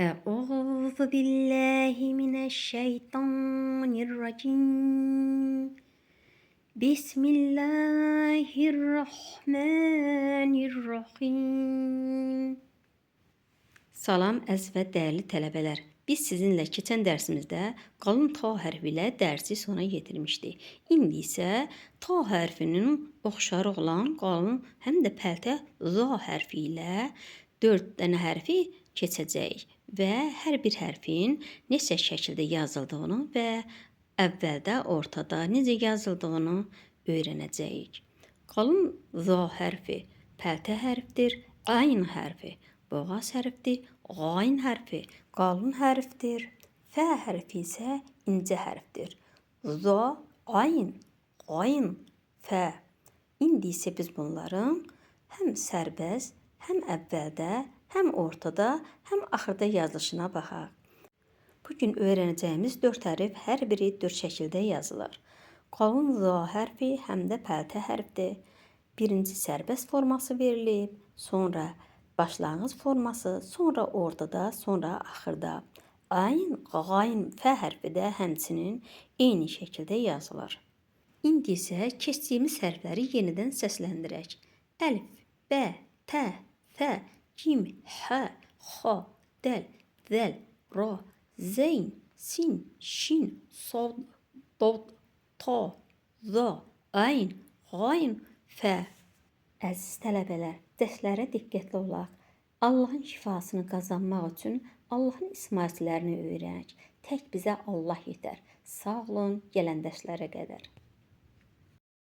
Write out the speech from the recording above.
أعوذ بالله من الشيطان الرجيم بسم الله الرحمن الرحيم. Salam əziz və dəyərli tələbələr. Biz sizinlə keçən dərsimizdə qalın ta hərfi ilə dərsi sona yetirmişdik. İndi isə ta hərfinin oxşarı olan qalın həm də pəltə za hərfi ilə 4 dənə hərfi keçəcəyik və hər bir hərfin necə şəkildə yazıldığını və əvvəldə, ortada necə yazıldığını öyrənəcəyik. Qalın za hərfi pəltə hərfdir, ayn hərfi boğaz hərfdir, qayn hərfi qalın hərfdir, fə hərfi isə incə hərfdir. Za, ayn, qayn, fə. İndi isə biz bunların həm sərbəst, həm əvvəldə, həm ortada, həm axırda yazılışına baxaq. Bugün öyrənəcəyimiz 4 hərf hər biri 4 şəkildə yazılır. Qalın za hərfi həm də pəltə hərfdir. Birinci sərbəst forması verilib, sonra başlanğıc forması, sonra ortada, sonra axırda. Ayn, qayn, fə hərfi də həmçinin eyni şəkildə yazılır. İndi isə keçdiyimiz hərfləri yenidən səsləndirək. Əlif, bə, tə, fə, cim, hə, xa, dəl, zəl, ra, zeyn, sin, şin, sad, dad, ta, za, ayn, qayn, fə. Əziz tələbələr, dərslərə diqqətli olaq. Allahın şifasını qazanmaq üçün Allahın ism-ayətlərini öyrənək. Tək bizə Allah yetər. Sağ olun, gələn dərslərə qədər.